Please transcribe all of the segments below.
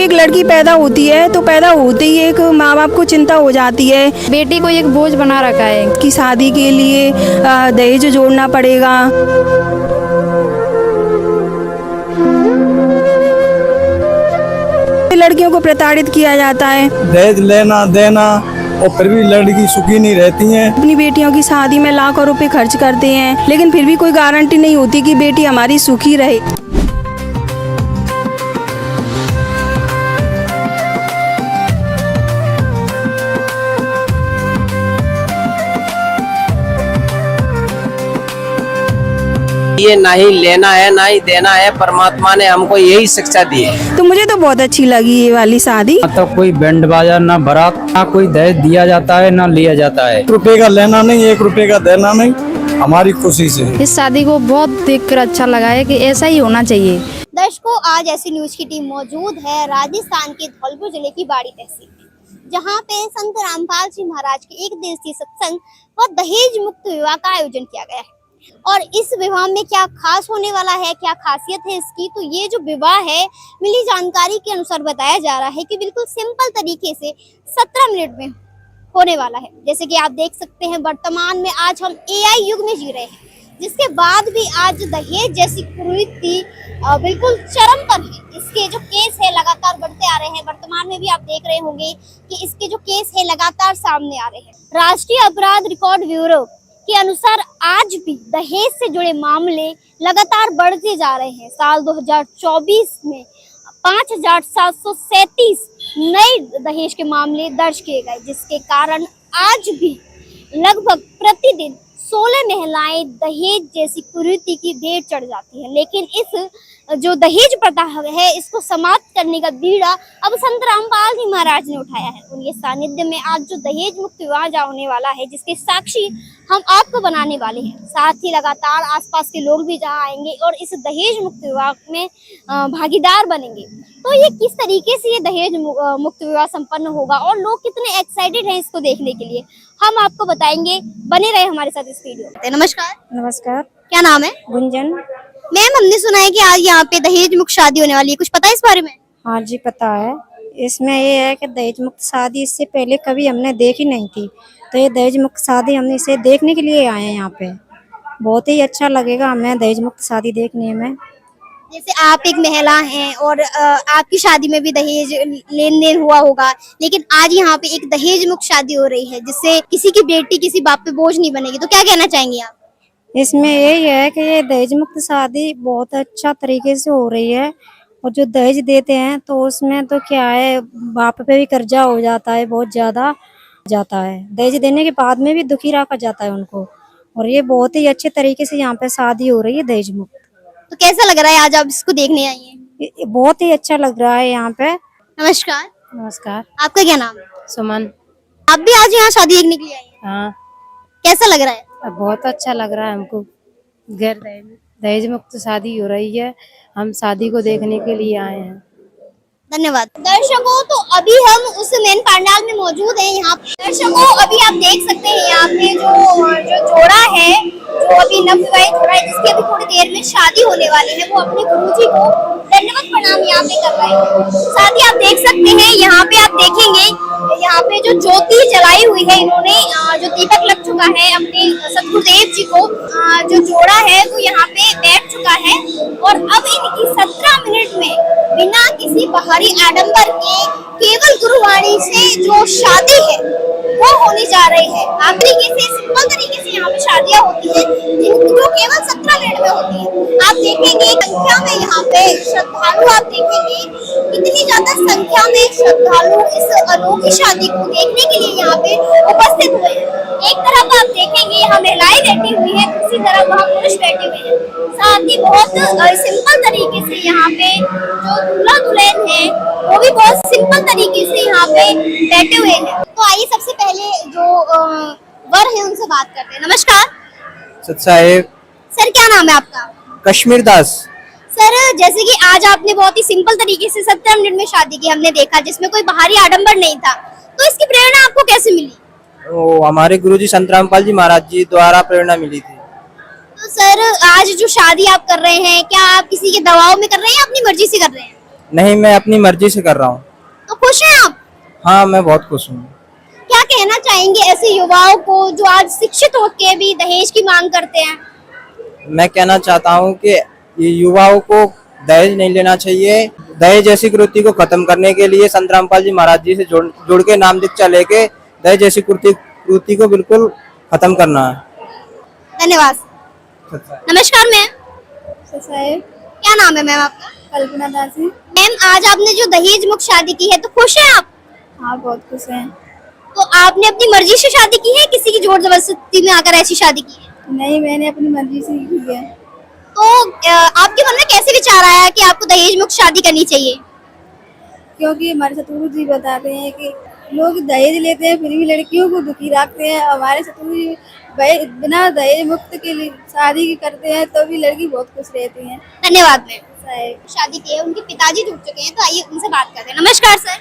एक लड़की पैदा होती है तो पैदा होते ही एक माँ बाप को चिंता हो जाती है, बेटी को एक बोझ बना रखा है कि शादी के लिए दहेज जोड़ना पड़ेगा। लड़कियों को प्रताड़ित किया जाता है, दहेज लेना देना, और फिर भी लड़की सुखी नहीं रहती हैं। अपनी बेटियों की शादी में लाखों रुपए खर्च करते हैं, लेकिन फिर भी कोई गारंटी नहीं होती कि बेटी हमारी सुखी रहे। ये ना ही लेना है ना ही देना है, परमात्मा ने हमको यही शिक्षा दी है। तो मुझे तो बहुत अच्छी लगी ये वाली शादी। तो कोई बैंड बाजा ना बारात, ना कोई दहेज दिया जाता है ना लिया जाता है। ₹1 का लेना नहीं, ₹1 का देना नहीं, हमारी खुशी से। इस शादी को बहुत देखकर अच्छा लगा है कि ऐसा ही होना चाहिए। दर्शकों, आज ऐसी न्यूज की टीम मौजूद है राजस्थान के धौलपुर जिले की बाड़ी तहसील में, जहां पे संत रामपाल जी महाराज के 1 दिवसीय सत्संग व दहेज मुक्त विवाह का आयोजन किया गया है। और इस विवाह में क्या खास होने वाला है, क्या खासियत है इसकी, तो ये जो विवाह है मिली जानकारी के अनुसार बताया जा रहा है कि बिल्कुल सिंपल तरीके से 17 मिनट में होने वाला है। जैसे कि आप देख सकते हैं, वर्तमान में आज हम AI युग में जी रहे हैं, जिसके बाद भी आज दहेज जैसी कुरीति बिल्कुल चरम पर है। इसके जो केस है लगातार बढ़ते आ रहे हैं। वर्तमान में भी आप देख रहे होंगे कि इसके जो केस है लगातार सामने आ रहे हैं। राष्ट्रीय अपराध रिकॉर्ड ब्यूरो के अनुसार आज भी दहेज से जुड़े मामले लगातार बढ़ते जा रहे हैं। साल 2024 में 5737 नए दहेज के मामले दर्ज किए गए, जिसके कारण आज भी लगभग प्रतिदिन 16 महिलाएं दहेज जैसी कुरीति की भेंट चढ़ जाती है। लेकिन इस जो दहेज प्रथा है, इसको समाप्त करने का बीड़ा अब संत रामपाल जी महाराज ने उठाया है। उनके सानिध्य में आज जो दहेज मुक्त विवाह होने वाला है, जिसके साक्षी हम आपको बनाने वाले हैं। साथ ही लगातार आसपास के लोग भी जहां आएंगे और इस दहेज मुक्त विवाह में भागीदार बनेंगे। तो ये किस तरीके से ये दहेज मुक्त विवाह संपन्न होगा और लोग कितने एक्साइटेड हैं इसको देखने के लिए, हम आपको बताएंगे। बने रहे हमारे साथ इस वीडियो में। नमस्कार। नमस्कार। क्या नाम है? गुंजन। मैम, हमने सुना है कि आज यहाँ पे दहेज मुक्त शादी होने वाली है, कुछ पता है इस बारे में? हाँ जी, पता है। इसमें ये है कि दहेज मुक्त शादी इससे पहले कभी हमने देखी नहीं थी, तो ये दहेज मुक्त शादी हमने इसे देखने के लिए आए हैं यहाँ पे। बहुत ही अच्छा लगेगा हमें दहेज मुक्त शादी देखने में। जैसे आप एक महिला हैं और आपकी शादी में भी दहेज लेन देन हुआ होगा, लेकिन आज यहाँ पे एक दहेज मुक्त शादी हो रही है, जिससे किसी की बेटी किसी बाप पे बोझ नहीं बनेगी, तो क्या कहना चाहेंगी आप? इसमें यही है कि ये दहेज मुक्त शादी बहुत अच्छा तरीके से हो रही है। और जो दहेज देते हैं तो उसमें तो क्या है, बाप पे भी कर्जा हो जाता है, बहुत ज्यादा जाता है। दहेज देने के बाद में भी दुखी रखा जाता है उनको। और ये बहुत ही अच्छे तरीके से यहाँ पे शादी हो रही है दहेज मुक्त। तो कैसा लग रहा है आज आप इसको देखने आई हैं? बहुत ही अच्छा लग रहा है यहाँ पे। नमस्कार। नमस्कार। आपका क्या नाम है? सुमन। आप भी आज यहाँ शादी देखने के लिए आई हैं? हाँ, कैसा लग रहा है? बहुत अच्छा लग रहा है हमको। गैर दहेज मुक्त शादी हो रही है, हम शादी को देखने के लिए आए हैं। धन्यवाद। दर्शकों, तो अभी हम उस मेन पंडाल में मौजूद हैं। यहाँ दर्शकों, अभी आप देख सकते हैं यहाँ पे जो जोड़ा है, जो अभी नवविवाहित जोड़ा है, जिसकी अभी थोड़ी देर में शादी होने वाली है, वो अपने गुरुजी को दंडवत प्रणाम यहाँ पे कर रहे हैं। साथ ही आप देख सकते हैं यहाँ पे, आप देखेंगे यहाँ पे जो ज्योति जलाई हुई है इन्होंने, जो दीपक लग चुका है अपने सतगुरुदेव जी को, जो जोड़ा है वो यहाँ पे बैठ चुका है। और अब इनकी 17 मिनट में बिना किसी बाहरी आडंबर के केवल गुरुवाणी से जो शादी है वो होने जा रही है। आप तरीके से सिंपल तरीके से यहाँ पे शादियाँ होती है, जो केवल 17 मिनट में होती है। आप देखेंगे संख्या में यहाँ पे श्रद्धालु, आप देखेंगे कितनी ज्यादा संख्या में श्रद्धालु इस अनोखी शादी को देखने के लिए यहाँ पे उपस्थित हुए हैं। एक तरफ आप देखेंगे यहाँ महिलाएं बैठी हुई है, दूसरी तरफ वहाँ पुरुष बैठे हुए हैं। साथ ही बहुत सिंपल तरीके से यहाँ पे जो दूल्हा दुल्हन है वो भी बहुत सिंपल तरीके से यहाँ पे बैठे हुए हैं। तो आइए सबसे पहले जो वर है उनसे बात करते हैं। नमस्कार सत साहेब। सर, क्या नाम है आपका? कश्मीर दास। सर, जैसे कि आज आपने बहुत ही सिंपल तरीके से 17 मिनट में शादी की, हमने देखा, जिसमें कोई बाहरी आडंबर नहीं था, तो इसकी प्रेरणा आपको कैसे मिली? हमारे गुरुजी संत रामपाल जी महाराज जी द्वारा प्रेरणा मिली थी। तो सर, आज जो शादी आप कर रहे हैं, क्या आप किसी के दबाव में कर रहे हैं या अपनी मर्जी से कर रहे हैं? नहीं, मैं अपनी मर्जी से कर रहा हूँ। तो खुश हैं आप? हाँ, मैं बहुत खुश हूँ। क्या कहना चाहेंगे ऐसे युवाओं को जो आज शिक्षित होकर भी दहेज की मांग करते हैं? मैं कहना चाहता हूँ कि ये युवाओं को दहेज नहीं लेना चाहिए। दहेज जैसी कुरीति को खत्म करने के लिए संत रामपाल जी महाराज जी से जुड़ के नाम दीक्षा लेके दहेज जैसी कुरीति को बिल्कुल खत्म करना है। धन्यवाद। नमस्कार मैम, साहब क्या नाम है मैम आपका? कल्पना दासी। मैम, आज आपने जो दहेज मुक्त शादी की है तो खुश हैं आप? हाँ, बहुत खुश हैं। तो आपने अपनी मर्जी से शादी की है, किसी की जोर जबरदस्ती में आकर ऐसी शादी की है? नहीं, मैंने अपनी मर्जी से ही की है। तो आपके मन में कैसे विचार आया कि आपको दहेज मुक्त शादी करनी चाहिए? क्योंकि हमारे सतगुरु जी बताते हैं कि लोग दहेज लेते हैं फिर भी लड़कियों को दुखी रखते हैं। हमारे सतगुरु जी बिना दहेज मुक्त के लिए शादी करते हैं तो भी लड़की बहुत खुश रहती है। धन्यवाद मैम। शादी की है, उनके पिताजी जुड़ चुके हैं, तो आइए उनसे बात करते हैं। नमस्कार सर,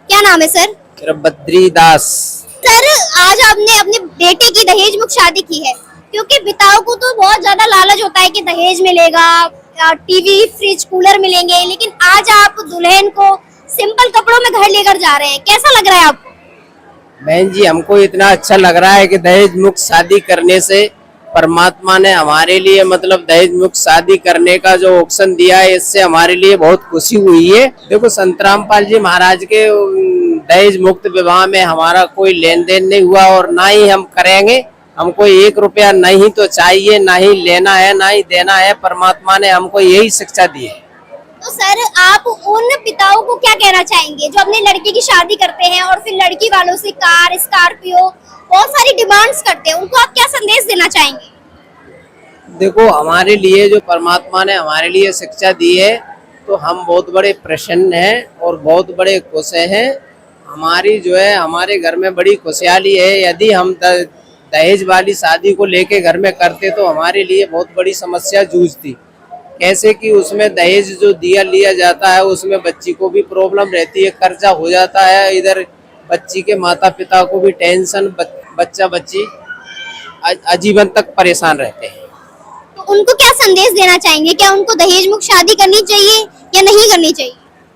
क्या नाम है सर? मेरा बद्री दास। सर, आज आपने अपने बेटे की दहेज मुक्त शादी की है, क्योंकि पिताओं को तो बहुत ज्यादा लालच होता है कि दहेज मिलेगा, टीवी, फ्रिज, कूलर मिलेंगे, लेकिन आज आप दुल्हन को सिंपल कपड़ों में घर लेकर जा रहे हैं, कैसा लग रहा है आपको? बहन जी, हमको इतना अच्छा लग रहा है कि दहेज मुक्त शादी करने से परमात्मा ने हमारे लिए मतलब दहेज मुक्त शादी करने का जो ऑप्शन दिया है, इससे हमारे लिए बहुत खुशी हुई है। देखो, संत रामपाल जी महाराज के दहेज मुक्त विवाह में हमारा कोई लेन देन नहीं हुआ और ना ही हम करेंगे। हमको 1 रुपया नहीं तो चाहिए, ना ही लेना है ना ही देना है। परमात्मा ने हमको यही शिक्षा दी है। तो सर, आप उन पिताओं को क्या कहना चाहेंगे जो अपने लड़के की शादी करते हैं और फिर लड़की वालों से कार, स्कॉर्पियो, बहुत सारी डिमांड्स करते हैं, उनको आप क्या संदेश देना चाहेंगे? देखो, हमारे लिए जो परमात्मा ने हमारे लिए शिक्षा दी है, तो हम बहुत बड़े प्रसन्न हैं और बहुत बड़े खुश हैं। हमारी जो है हमारे घर में बड़ी खुशहाली है। यदि हम दहेज वाली शादी को लेके घर में करते तो हमारे लिए बहुत बड़ी समस्या जूझती। कैसे कि उसमें दहेज जो लिया जाता है, उसमें बच्ची को भी प्रॉब्लम रहती है, कर्जा हो जाता है, इधर बच्ची के माता पिता को भी टेंशन, बच्चा बच्ची आजीवन तक परेशान रहते हैं। तो उनको क्या संदेश देना चाहेंगे? क्या उनको दहेज मुक्त शादी करनी चाहिए या नहीं करनी चाहिए?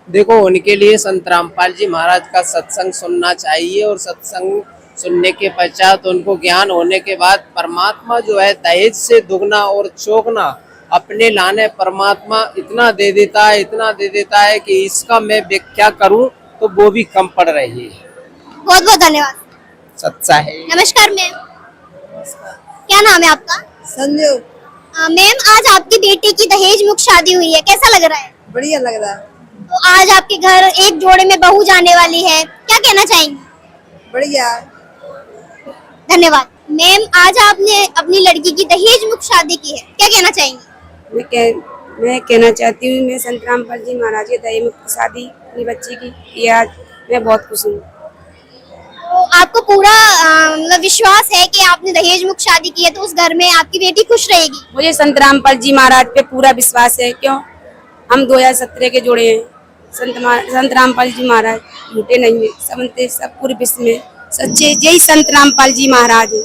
देखो, उनके लिए संत रामपाल जी महाराज का सत्संग सुनना चाहिए और सत्संग सुनने के पश्चात उनको ज्ञान होने के बाद परमात्मा जो है दहेज से दुगना और चौगना अपने लाने परमात्मा इतना दे देता है कि इसका मैं व्याख्या करूं तो वो भी कम पड़ रही है। बहुत बहुत धन्यवाद। सच्चा है। नमस्कार मैम, क्या नाम है आपका? संजू। मैम, आज आपकी बेटी की दहेज मुक्त शादी हुई है, कैसा लग रहा है? बढ़िया लग रहा है। तो आज आपके घर एक जोड़े में बहू जाने वाली है, क्या कहना चाहेंगी? बढ़िया। धन्यवाद। मैम, आज आपने अपनी लड़की की दहेज मुक्त शादी की है, क्या कहना चाहेंगी? मैं कहना चाहती हूँ, मैं संत रामपाल जी महाराज की दहेज मुक्त शादी अपनी बच्ची की आज मैं बहुत खुश हूँ। तो आपको पूरा मतलब विश्वास है कि आपने दहेज मुक्त शादी की है तो उस घर में आपकी बेटी खुश रहेगी? मुझे संत रामपाल जी महाराज पे पूरा विश्वास है। क्यों? हम 2017 के जोड़े हैं। संत रामपाल जी महाराज झूठे नहीं है, सब पूरे विश्व में सच्चे जय संत रामपाल जी महाराज है।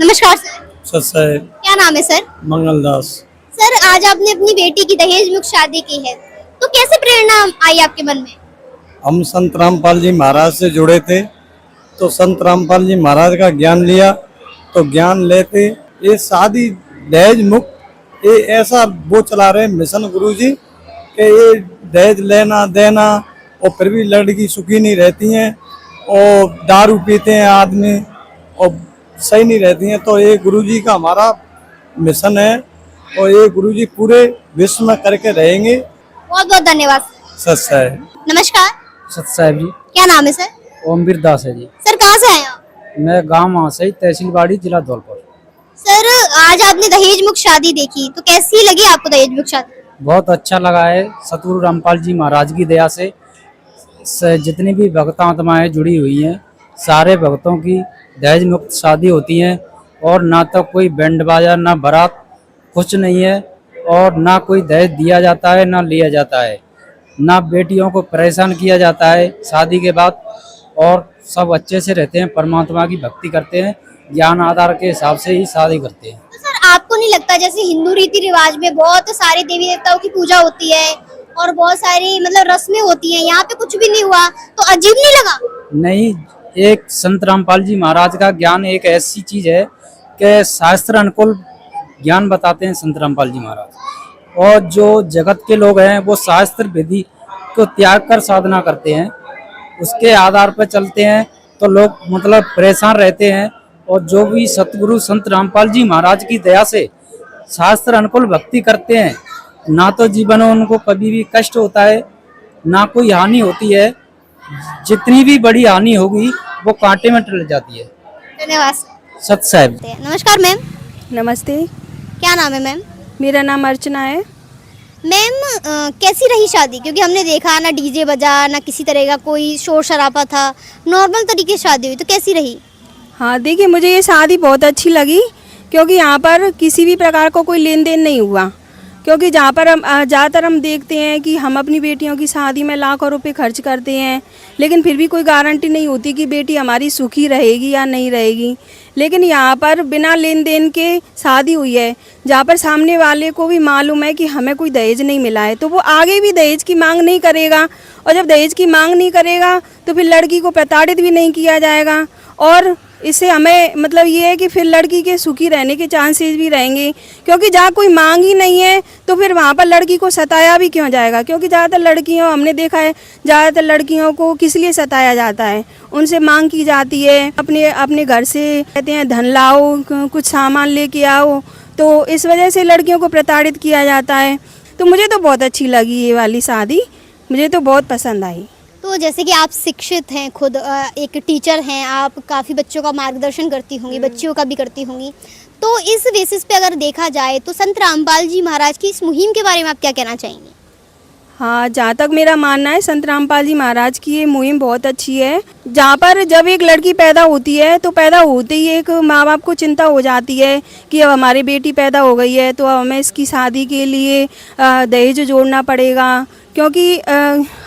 नमस्कार सर, क्या नाम है सर? मंगलदास। सर, आज आपने अपनी बेटी की दहेज मुक्त शादी की है, तो कैसे प्रेरणा आई आपके मन में? हम संत रामपाल जी महाराज से जुड़े थे, तो संत रामपाल जी महाराज का ज्ञान लिया, तो ज्ञान लेते ये शादी दहेज मुक्त ये ऐसा वो चला रहे मिशन गुरुजी कि ये दहेज लेना देना और फिर भी लड़की सुखी नहीं रहती हैं और दारू पीते हैं आदमी और सही नहीं रहती हैं। तो ये गुरुजी का हमारा मिशन है और ये गुरुजी पूरे विश्व में करके रहेंगे। बहुत बहुत धन्यवाद। सच है। नमस्कार सत साहब जी। क्या नाम है सर? ओमवीर दास है जी। सर, कहाँ से आए आप? मैं गांव महासई, तहसील बाड़ी, जिला धौलपुर। सर, आज आपने दहेज मुक्त शादी देखी तो कैसी लगी आपको दहेज मुक्त शादी? बहुत अच्छा लगा है। सतगुरु रामपाल जी महाराज की दया से जितनी भी भक्तात्माएं जुड़ी हुई हैं, सारे भक्तों की दहेज मुक्त शादी होती है और ना तो कोई बैंड बाजा ना बारात, कुछ नहीं है और ना कोई दहेज दिया जाता है ना लिया जाता है, ना बेटियों को परेशान किया जाता है शादी के बाद, और सब अच्छे से रहते हैं, परमात्मा की भक्ति करते हैं, ज्ञान आधार के हिसाब से ही शादी करते हैं। तो सर, आपको नहीं लगता जैसे हिंदू रीति रिवाज में बहुत सारे देवी देवताओं की पूजा होती है, और बहुत सारी मतलब रस्में होती हैं, यहाँ पे कुछ भी नहीं हुआ तो अजीब नहीं लगा? नहीं, एक संत रामपाल जी महाराज का ज्ञान एक ऐसी चीज है कि शास्त्र अनुकूल ज्ञान बताते हैं संत रामपाल जी महाराज। और जो जगत के लोग हैं वो शास्त्र विधि को त्याग कर साधना करते हैं, उसके आधार पर चलते हैं, तो लोग मतलब परेशान रहते हैं। और जो भी सतगुरु संत रामपाल जी महाराज की दया से शास्त्र अनुकूल भक्ति करते हैं, ना तो जीवन में उनको कभी भी कष्ट होता है, ना कोई हानि होती है। जितनी भी बड़ी हानि होगी वो कांटे में टल जाती है। धन्यवाद। सत साहब। नमस्कार मैम। नमस्ते, क्या नाम है मैम? मेरा नाम अर्चना है। मैम कैसी रही शादी? क्योंकि हमने देखा ना डीजे बजा, ना किसी तरह का कोई शोर शराबा था, नॉर्मल तरीके से शादी हुई, तो कैसी रही? हाँ देखिए, मुझे ये शादी बहुत अच्छी लगी क्योंकि यहाँ पर किसी भी प्रकार का कोई लेन देन नहीं हुआ। क्योंकि जहाँ पर हम ज़्यादातर हम देखते हैं कि हम अपनी बेटियों की शादी में लाखों रुपए खर्च करते हैं, लेकिन फिर भी कोई गारंटी नहीं होती कि बेटी हमारी सुखी रहेगी या नहीं रहेगी। लेकिन यहाँ पर बिना लेन देन के शादी हुई है, जहाँ पर सामने वाले को भी मालूम है कि हमें कोई दहेज नहीं मिला है, तो वो आगे भी दहेज की मांग नहीं करेगा। और जब दहेज की मांग नहीं करेगा तो फिर लड़की को प्रताड़ित भी नहीं किया जाएगा। और इससे हमें मतलब ये है कि फिर लड़की के सुखी रहने के चांसेस भी रहेंगे। क्योंकि जहाँ कोई मांग ही नहीं है तो फिर वहाँ पर लड़की को सताया भी क्यों जाएगा? क्योंकि ज़्यादातर लड़कियों, हमने देखा है, ज़्यादातर लड़कियों को किस लिए सताया जाता है? उनसे मांग की जाती है, अपने घर से कहते हैं धन लाओ, कुछ सामान लेके आओ, तो इस वजह से लड़कियों को प्रताड़ित किया जाता है। तो मुझे तो बहुत अच्छी लगी ये वाली शादी, मुझे तो बहुत पसंद आई। तो जैसे कि आप शिक्षित हैं, खुद एक टीचर हैं, आप काफ़ी बच्चों का मार्गदर्शन करती होंगी, बच्चियों का भी करती होंगी, तो इस बेसिस पे अगर देखा जाए तो संत रामपाल जी महाराज की इस मुहिम के बारे में आप क्या कहना चाहेंगे? हाँ, जहाँ तक मेरा मानना है, संत रामपाल जी महाराज की ये मुहिम बहुत अच्छी है। जहाँ पर जब एक लड़की पैदा होती है तो पैदा होते ही एक माँ बाप को चिंता हो जाती है कि अब हमारी बेटी पैदा हो गई है तो अब हमें इसकी शादी के लिए दहेज जोड़ना पड़ेगा। क्योंकि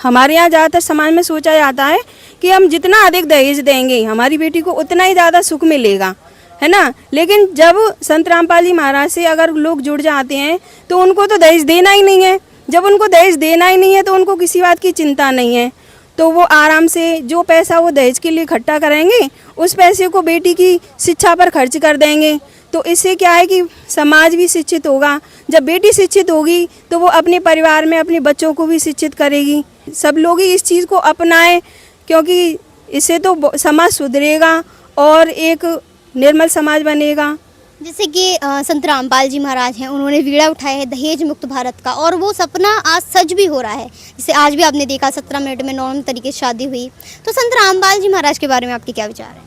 हमारे यहाँ ज़्यादातर समाज में सोचा जाता है कि हम जितना अधिक दहेज देंगे हमारी बेटी को उतना ही ज़्यादा सुख मिलेगा, है ना। लेकिन जब संत रामपाल जी महाराज से अगर लोग जुड़ जाते हैं तो उनको तो दहेज देना ही नहीं है। जब उनको दहेज देना ही नहीं है तो उनको किसी बात की चिंता नहीं है, तो वो आराम से जो पैसा वो दहेज के लिए इकट्ठा करेंगे उस पैसे को बेटी की शिक्षा पर खर्च कर देंगे। तो इससे क्या है कि समाज भी शिक्षित होगा। जब बेटी शिक्षित होगी तो वो अपने परिवार में अपने बच्चों को भी शिक्षित करेगी। सब लोग ही इस चीज़ को अपनाएं, क्योंकि इससे तो समाज सुधरेगा और एक निर्मल समाज बनेगा। जैसे कि संत रामपाल जी महाराज हैं, उन्होंने बीड़ा उठाया है दहेज मुक्त भारत का, और वो सपना आज सच भी हो रहा है। जैसे आज भी आपने देखा 17 मिनट में नॉर्मल तरीके से शादी हुई। तो संत रामपाल जी महाराज के बारे में आपके क्या विचार हैं?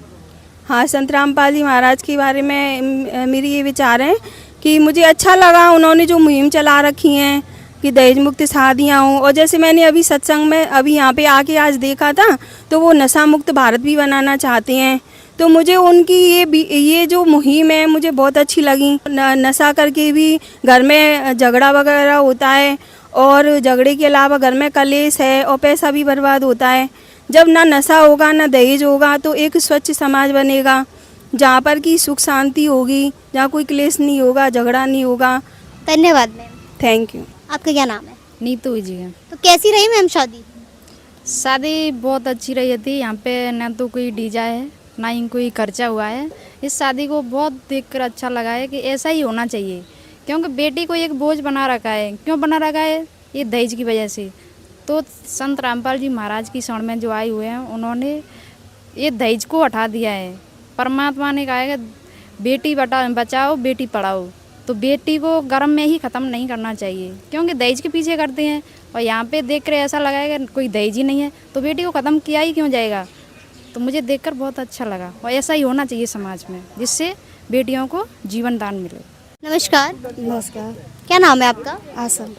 हाँ, संत रामपाल जी महाराज के बारे में मेरी ये विचार है कि मुझे अच्छा लगा उन्होंने जो मुहिम चला रखी हैं कि दहेज मुक्त शादियाँ हों। और जैसे मैंने अभी सत्संग में अभी यहाँ पे आके आज देखा था तो वो नशा मुक्त भारत भी बनाना चाहते हैं। तो मुझे उनकी ये जो मुहिम है मुझे बहुत अच्छी लगी। नशा करके भी घर में झगड़ा वगैरह होता है और झगड़े के अलावा घर में कलेश है और पैसा भी बर्बाद होता है। जब ना नशा होगा ना दहेज होगा तो एक स्वच्छ समाज बनेगा, जहाँ पर की सुख शांति होगी, जहाँ कोई क्लेश नहीं होगा, झगड़ा नहीं होगा। धन्यवाद मैम। Thank you. आपका क्या नाम है? नीतू जी है। तो कैसी रही मैम शादी? शादी बहुत अच्छी रही थी। यहाँ पे ना तो कोई डीजा है ना ही कोई खर्चा हुआ है। इस शादी को बहुत देखकर अच्छा लगा है कि ऐसा ही होना चाहिए, क्योंकि बेटी को एक बोझ बना रखा है। क्यों बना रखा है? ये दहेज की वजह से। तो संत रामपाल जी महाराज की शरण में जो आए हुए हैं उन्होंने ये दहेज को हटा दिया है। परमात्मा ने कहा है कि बेटी बचाओ बेटी पढ़ाओ, तो बेटी को गर्भ में ही ख़त्म नहीं करना चाहिए, क्योंकि दहेज के पीछे करते हैं। और यहाँ पे देख कर ऐसा लगा है कि कोई दहेज ही नहीं है तो बेटी को ख़त्म किया ही क्यों जाएगा। तो मुझे देखकर बहुत अच्छा लगा और ऐसा ही होना चाहिए समाज में, जिससे बेटियों को जीवन दान मिले। नमस्कार। नमस्कार। क्या नाम है आपका? आसन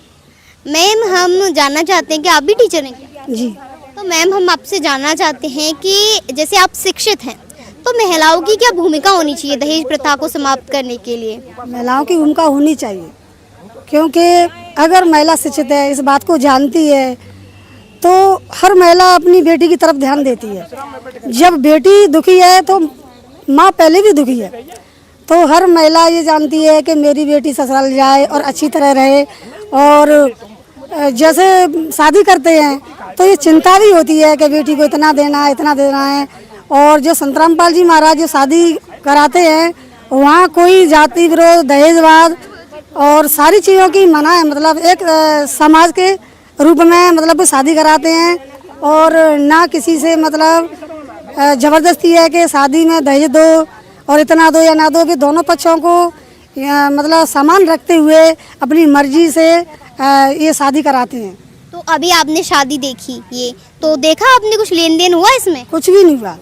मैम, हम जानना चाहते हैं कि आप भी टीचर हैं क्या? जी। तो मैम, हम आपसे जानना चाहते हैं कि जैसे आप शिक्षित हैं तो महिलाओं की क्या भूमिका होनी चाहिए दहेज प्रथा को समाप्त करने के लिए? महिलाओं की भूमिका होनी चाहिए, क्योंकि अगर महिला शिक्षित है, इस बात को जानती है, तो हर महिला अपनी बेटी की तरफ ध्यान देती है। जब बेटी दुखी है तो माँ पहले भी दुखी है। तो हर महिला ये जानती है कि मेरी बेटी ससुराल जाए और अच्छी तरह रहे और जैसे शादी करते हैं तो ये चिंता भी होती है कि बेटी को इतना देना है, इतना देना है। और जो संत रामपाल जी महाराज जो शादी कराते हैं वहाँ कोई जाति विरोध, दहेजवाद और सारी चीज़ों की मना है। मतलब एक समाज के रूप में मतलब शादी कराते हैं और ना किसी से मतलब ज़बरदस्ती है कि शादी में दहेज दो और इतना दो या ना दो, कि दोनों पक्षों को मतलब समान रखते हुए अपनी मर्जी से ये शादी कराते हैं। तो अभी आपने शादी देखी, ये तो देखा आपने कुछ लेन देन हुआ इसमें? कुछ भी नहीं हुआ,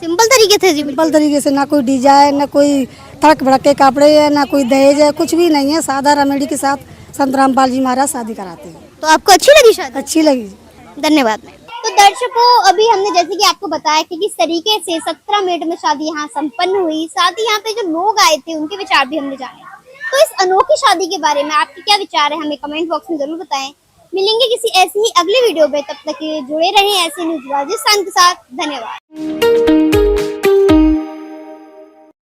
सिंपल तरीके थे जी, सिंपल तरीके से। ना कोई डीजे है, ना कोई तड़क भड़क के कपड़े है, ना कोई दहेज है, कुछ भी नहीं है। सादा रमेडी के साथ संत रामपाल जी महाराज शादी कराते हैं। तो आपको अच्छी लगी शादी? अच्छी लगी। धन्यवाद मैम। तो दर्शकों, अभी हमने जैसे कि आपको बताया कि किस तरीके से 17 मिनट में शादी यहाँ संपन्न हुई। साथ ही यहाँ पे जो लोग आए थे उनके विचार भी हमने जाने। तो इस अनोखी शादी के बारे में आपके क्या विचार है, हमें कमेंट बॉक्स में जरूर बताएं। मिलेंगे किसी ऐसी ही अगली वीडियो में, तब तक के लिए जुड़े रहें ऐसे न्यूज़ राजस्थान के साथ। धन्यवाद।